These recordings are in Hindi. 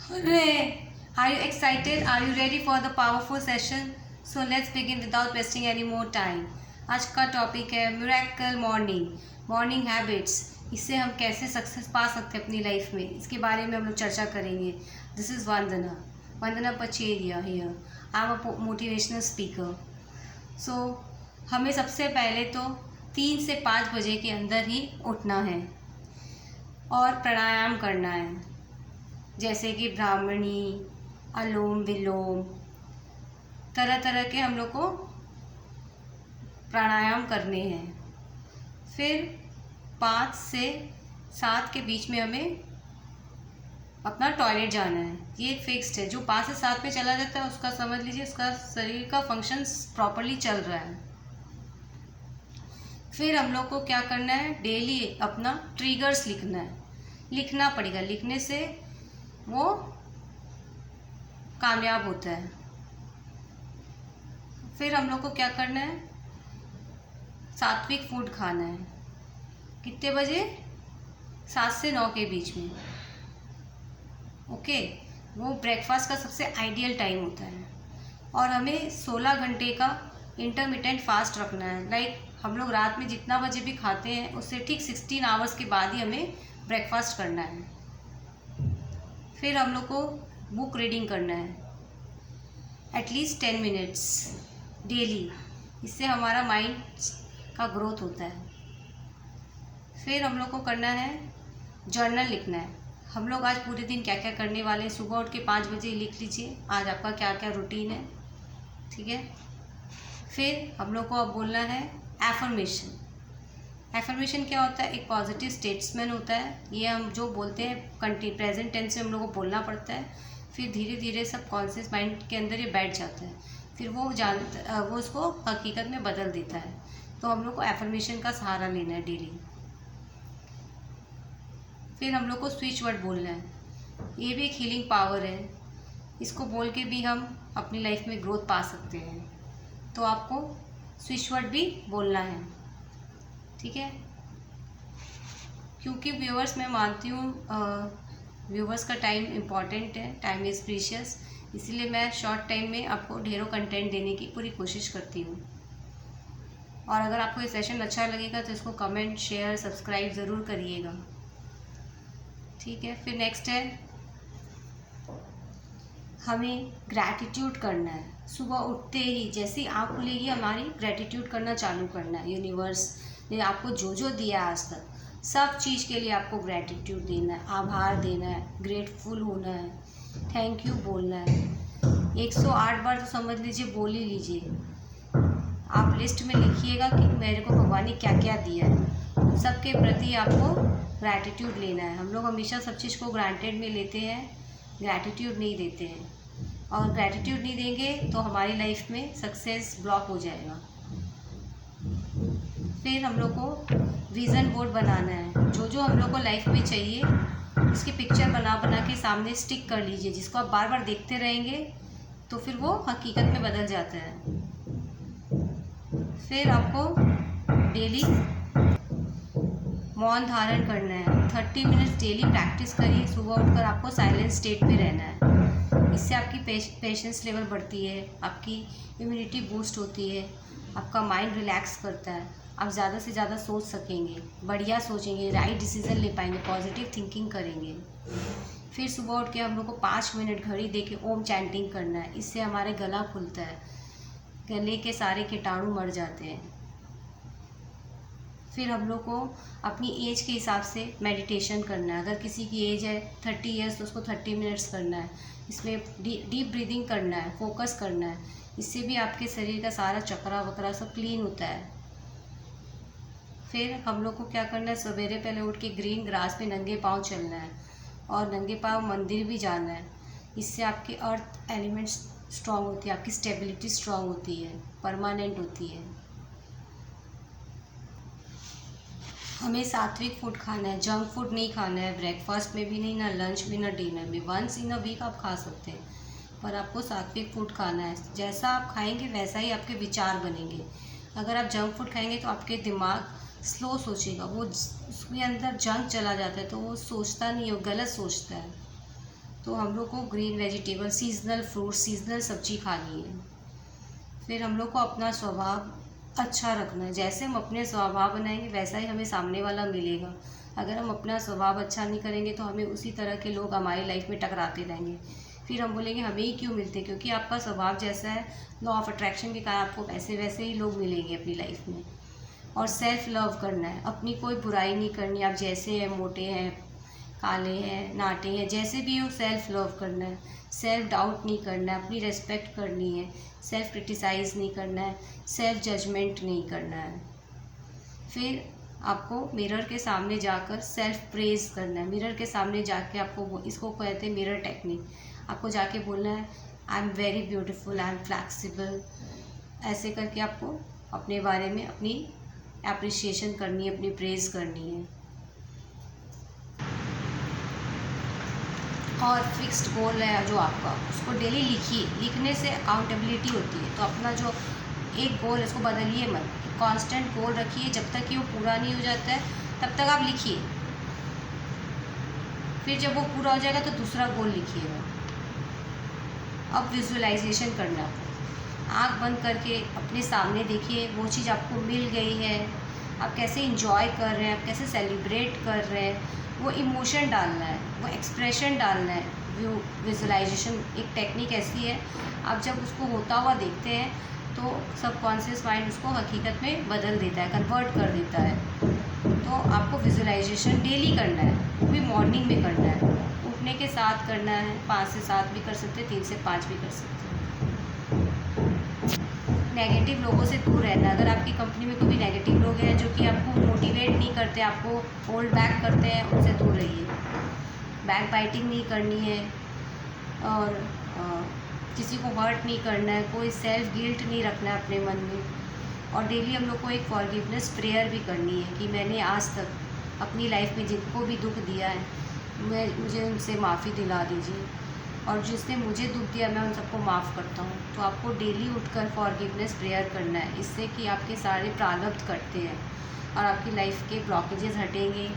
Hooray! Are you excited? Are you ready for the powerful session? So let's begin without wasting any more time. आज का टॉपिक है मिरेकल मॉर्निंग हैबिट्स। इससे हम कैसे सक्सेस पा सकते हैं अपनी लाइफ में, इसके बारे में हम लोग चर्चा करेंगे। This is Vandana Pacheria here. I am a motivational speaker. So हमें सबसे पहले तो 3 से 5 बजे के अंदर ही उठना है और प्राणायाम करना है, जैसे कि ब्राह्मणी, अनुलोम विलोम, तरह तरह के हम लोग को प्राणायाम करने हैं। फिर 5 से 7 के बीच में हमें अपना टॉयलेट जाना है। ये फिक्स्ड है। जो 5 से 7 में चला जाता है उसका समझ लीजिए उसका शरीर का फंक्शन प्रॉपरली चल रहा है। फिर हम लोग को क्या करना है, डेली अपना ट्रिगर्स लिखना है। लिखना पड़ेगा, लिखने से वो कामयाब होता है। फिर हम लोग को क्या करना है, सात्विक फूड खाना है। कितने बजे? 7 से 9 के बीच में। ओके, वो ब्रेकफास्ट का सबसे आइडियल टाइम होता है। और हमें 16 घंटे का इंटरमिटेंट फास्ट रखना है। लाइक हम लोग रात में जितना बजे भी खाते हैं उससे ठीक 16 आवर्स के बाद ही हमें ब्रेकफास्ट करना है। फिर हम लोग को बुक रीडिंग करना है एटलीस्ट 10 मिनट्स डेली। इससे हमारा माइंड का ग्रोथ होता है। फिर हम लोग को करना है जर्नल लिखना है। हम लोग आज पूरे दिन क्या क्या करने वाले हैं, सुबह उठ के 5 बजे लिख लीजिए आज आपका क्या क्या रूटीन है। ठीक है। फिर हम लोग को अब बोलना है एफर्मेशन। एफर्मेशन क्या होता है? एक पॉजिटिव स्टेट्समैन होता है। ये हम जो बोलते हैं प्रेजेंट टेंस में हम लोग को बोलना पड़ता है। फिर धीरे धीरे सब कॉन्शियस माइंड के अंदर ये बैठ जाता है। फिर वो उसको हकीकत में बदल देता है। तो हम लोग को एफर्मेशन का सहारा लेना है डेली। फिर हम लोग को स्विच वर्ड बोलना है। ये भी एक हीलिंग पावर है। इसको बोल के भी हम अपनी लाइफ में ग्रोथ पा सकते हैं। तो आपको स्विच वर्ड भी बोलना है। ठीक है। क्योंकि व्यूअर्स, मैं मानती हूँ व्यूअर्स का टाइम इम्पॉर्टेंट है, टाइम इज़ प्रीशियस। इसीलिए मैं शॉर्ट टाइम में आपको ढेरों कंटेंट देने की पूरी कोशिश करती हूँ। और अगर आपको ये सेशन अच्छा लगेगा तो इसको कमेंट, शेयर, सब्सक्राइब ज़रूर करिएगा। ठीक है। फिर नेक्स्ट है, हमें ग्रैटिट्यूड करना है। सुबह उठते ही जैसे ही आँख खुलेगी हमारी ग्रैटिट्यूड करना चालू करना है। यूनिवर्स ने आपको जो जो दिया है आज तक, सब चीज़ के लिए आपको ग्रैटिट्यूड देना है, आभार देना है, ग्रेटफुल होना है, थैंक यू बोलना है। 108 बार तो समझ लीजिए बोल ही लीजिए। आप लिस्ट में लिखिएगा कि मेरे को भगवान ने क्या क्या दिया है। सबके प्रति आपको ग्रैटिट्यूड लेना है। हम लोग हमेशा सब चीज़ को ग्रांटेड में लेते हैं, ग्रैटिट्यूड नहीं देते हैं। और ग्रैटिट्यूड नहीं देंगे तो हमारी लाइफ में सक्सेस ब्लॉक हो जाएगा। फिर हम लोग को विज़न बोर्ड बनाना है। जो जो हम लोग को लाइफ में चाहिए उसकी पिक्चर बना बना के सामने स्टिक कर लीजिए, जिसको आप बार बार देखते रहेंगे तो फिर वो हकीकत में बदल जाता है। फिर आपको डेली मौन धारण करना है। 30 मिनट्स डेली प्रैक्टिस करिए। सुबह उठकर आपको साइलेंट स्टेट में रहना है। इससे आपकी पेशेंस लेवल बढ़ती है, आपकी इम्यूनिटी बूस्ट होती है, आपका माइंड रिलैक्स करता है। आप ज़्यादा से ज़्यादा सोच सकेंगे, बढ़िया सोचेंगे, राइट डिसीज़न ले पाएंगे, पॉजिटिव थिंकिंग करेंगे। फिर सुबह उठ के हम लोग को 5 मिनट घड़ी दे के ओम चैंटिंग करना है। इससे हमारे गला खुलता है, गले के सारे कीटाणु मर जाते हैं। फिर हम लोग को अपनी एज के हिसाब से मेडिटेशन करना है। अगर किसी की एज है 30 ईयर्स तो उसको 30 मिनट्स करना है। इसमें डीप ब्रीदिंग करना है, फोकस करना है। इससे भी आपके शरीर का सारा चक्रा वकरा सब क्लीन होता है। फिर हम लोग को क्या करना है, सवेरे पहले उठ के ग्रीन ग्रास पे नंगे पाँव चलना है और नंगे पाँव मंदिर भी जाना है। इससे आपके अर्थ एलिमेंट्स स्ट्रांग होती है, आपकी स्टेबिलिटी स्ट्रांग होती है, परमानेंट होती है। हमें सात्विक फूड खाना है, जंक फूड नहीं खाना है। ब्रेकफास्ट में भी नहीं, ना लंच में, ना डिनर में। वंस इन अ वीक आप खा सकते हैं, पर आपको सात्विक फूड खाना है। जैसा आप खाएंगे वैसा ही आपके विचार बनेंगे। अगर आप जंक फूड खाएंगे तो आपके दिमाग स्लो सोचेगा, वो उसके अंदर जंक चला जाता है तो वो सोचता नहीं है, वो गलत सोचता है। तो हम लोग को green vegetable, seasonal fruit, seasonal सब्जी खानी है। फिर हम लोग को अपना स्वभाव अच्छा रखना है। जैसे हम अपने स्वभाव बनाएंगे वैसा ही हमें सामने वाला मिलेगा। अगर हम अपना स्वभाव अच्छा नहीं करेंगे तो हमें उसी तरह के लोग हमारी लाइफ में टकराते रहेंगे। फिर हम बोलेंगे हमें ही क्यों मिलते, क्योंकि आपका स्वभाव जैसा है, लॉ ऑफ अट्रैक्शन के कारण आपको वैसे वैसे ही लोग मिलेंगे अपनी लाइफ में। और सेल्फ लव करना है, अपनी कोई बुराई नहीं करनी। आप जैसे हैं, मोटे हैं, काले हैं, नाटे हैं, जैसे भी हो, सेल्फ लव करना है। सेल्फ डाउट नहीं करना है, अपनी रेस्पेक्ट करनी है। सेल्फ क्रिटिसाइज़ नहीं करना है, सेल्फ जजमेंट नहीं करना है। फिर आपको मिरर के सामने जाकर सेल्फ प्रेज करना है। मिरर के सामने जाके आपको, इसको कहते हैं मिरर टेक्निक, आपको जाके बोलना है I am very beautiful, I am flexible. ऐसे करके आपको अपने बारे में अपनी एप्रिसिएशन करनी है, अपनी प्रेज करनी है। और फिक्स्ड गोल है जो आपका, उसको डेली लिखिए। लिखने से अकाउंटेबिलिटी होती है। तो अपना जो एक गोल है उसको बदलिए मत, कांस्टेंट गोल रखिए। जब तक कि वो पूरा नहीं हो जाता है तब तक आप लिखिए। फिर जब वो पूरा हो जाएगा तो दूसरा गोल लिखिएगा। अब विजुअलाइजेशन करना, आँख बंद करके अपने सामने देखिए वो चीज़ आपको मिल गई है, आप कैसे इंजॉय कर रहे हैं, आप कैसे सेलिब्रेट कर रहे हैं। वो इमोशन डालना है, वो एक्सप्रेशन डालना है। विजुअलाइजेशन एक टेक्निक ऐसी है, आप जब उसको होता हुआ देखते हैं तो सबकॉन्शियस माइंड उसको हकीकत में बदल देता है, कन्वर्ट कर देता है। तो आपको विजुअलाइजेशन डेली करना है, वो भी मॉर्निंग में करना है, उठने के साथ करना है। 5 से 7 भी कर सकते हैं, 3 से 5 भी कर सकते हैं। नेगेटिव लोगों से दूर रहना। अगर आपकी कंपनी में कोई नेगेटिव लोग हैं जो कि आपको मोटिवेट नहीं करते, आपको होल्ड बैक करते हैं, उनसे दूर रहिए। बैक बाइटिंग नहीं करनी है और किसी को हर्ट नहीं करना है, कोई सेल्फ गिल्ट नहीं रखना है अपने मन में। और डेली हम लोग को एक फॉरगिवनेस प्रेयर भी करनी है कि मैंने आज तक अपनी लाइफ में जिनको भी दुख दिया है मुझे उनसे माफ़ी दिला दीजिए, और जिसने मुझे दुख दिया मैं उन सबको माफ़ करता हूँ। तो आपको डेली उठकर फॉरगिवनेस प्रेयर करना है। इससे कि आपके सारे प्रारब्ध कटते हैं और आपकी लाइफ के ब्लॉकेजेस हटेंगे,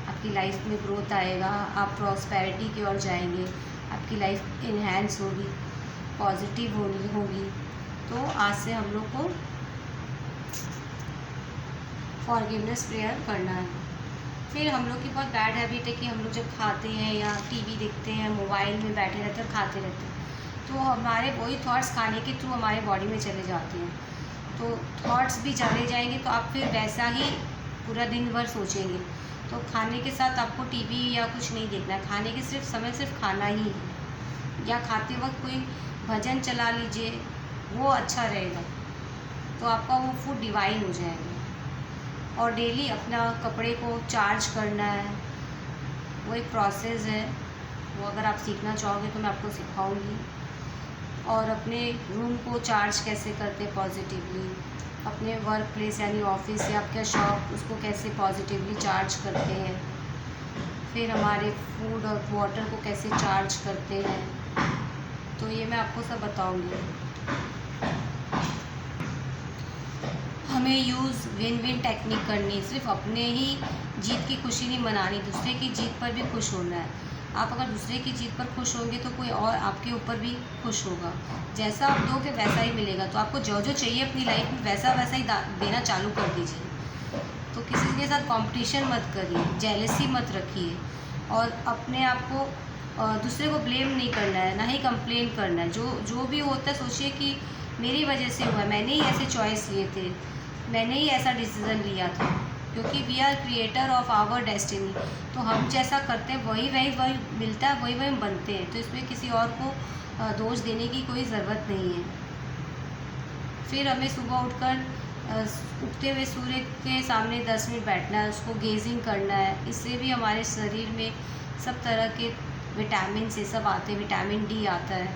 आपकी लाइफ में ग्रोथ आएगा, आप प्रॉस्पेरिटी की ओर जाएंगे, आपकी लाइफ इन्हेंस होगी, पॉजिटिव होगी। तो आज से हम लोग को फॉरगिवनेस प्रेयर करना है। फिर हम लोग की बहुत बैड हैबिट है कि हम लोग जब खाते हैं या टीवी देखते हैं, मोबाइल में बैठे रहते हैं और खाते रहते हैं, तो हमारे वही थॉट्स खाने के थ्रू हमारे बॉडी में चले जाते हैं। तो थॉट्स भी चले जाएंगे तो आप फिर वैसा ही पूरा दिन भर सोचेंगे। तो खाने के साथ आपको टीवी या कुछ नहीं देखना है, खाने के सिर्फ खाना ही है। या खाते वक्त कोई भजन चला लीजिए, वो अच्छा रहेगा, तो आपका वो फूड डिवाइन हो जाएगा। और डेली अपना कपड़े को चार्ज करना है, वो एक प्रोसेस है, वो अगर आप सीखना चाहोगे तो मैं आपको सिखाऊंगी। और अपने रूम को चार्ज कैसे करते पॉजिटिवली, अपने वर्क प्लेस यानी ऑफिस या आपका शॉप, उसको कैसे पॉजिटिवली चार्ज करते हैं। फिर हमारे फूड और वाटर को कैसे चार्ज करते हैं, तो ये मैं आपको सब बताऊंगी। हमें यूज़ विन विन टेक्निक करनी, सिर्फ अपने ही जीत की खुशी नहीं मनानी, दूसरे की जीत पर भी खुश होना है। आप अगर दूसरे की जीत पर खुश होंगे तो कोई और आपके ऊपर भी खुश होगा। जैसा आप दोगे वैसा ही मिलेगा। तो आपको जो जो चाहिए अपनी लाइफ में वैसा वैसा ही देना चालू कर दीजिए। तो किसी के साथ कंपटीशन मत करिए, जेलसी मत रखिए, और अपने आप को दूसरे को ब्लेम नहीं करना है, ना ही कंप्लेन करना है। जो भी होता है सोचिए कि मेरी वजह से हुआ, मैंने ही ऐसे चॉइस लिए थे, मैंने ही ऐसा डिसीज़न लिया था, क्योंकि we are creator of our destiny. तो हम जैसा करते हैं वही मिलता है, वही हम बनते हैं। तो इसमें किसी और को दोष देने की कोई ज़रूरत नहीं है। फिर हमें सुबह उठकर उगते हुए सूर्य के सामने 10 मिनट बैठना है, उसको गेजिंग करना है। इससे भी हमारे शरीर में सब तरह के विटामिन से सब आते हैं, विटामिन डी आता है।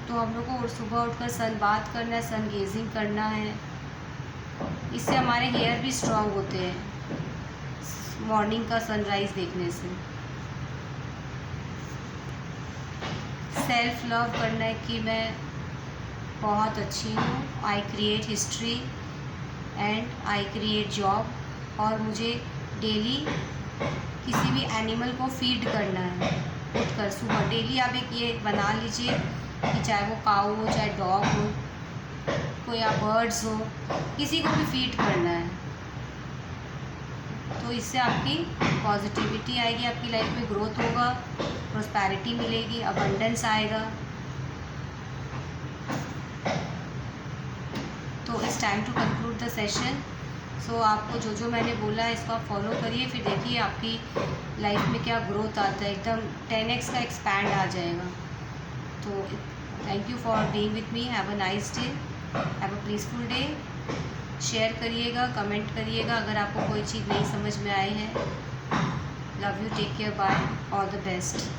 तो हम लोग को सुबह उठकर सन बाथ करना है, सन गेजिंग करना है। इससे हमारे हेयर भी स्ट्रांग होते हैं मॉर्निंग का सनराइज़ देखने से। सेल्फ लव करना है कि मैं बहुत अच्छी हूँ, I create history and I create job. और मुझे डेली किसी भी एनिमल को फीड करना है, उठकर सुबह डेली आप एक ये बना लीजिए कि चाहे वो काऊ हो, चाहे डॉग हो, कोई आप बर्ड्स हो, किसी को भी फीड करना है। तो इससे आपकी पॉजिटिविटी आएगी, आपकी लाइफ में ग्रोथ होगा, प्रॉस्पेरिटी मिलेगी, अबंडेंस आएगा। तो it's time to conclude the session. So आपको जो जो मैंने बोला है इसको आप फॉलो करिए, फिर देखिए आपकी लाइफ में क्या ग्रोथ आता है, एकदम 10x का एक्सपैंड आ जाएगा। तो thank you for being with me. Have a nice day, have a peaceful day. Share करिएगा, कमेंट करिएगा अगर आपको कोई चीज़ नहीं समझ में आई है। Love you, take care, bye, all the best.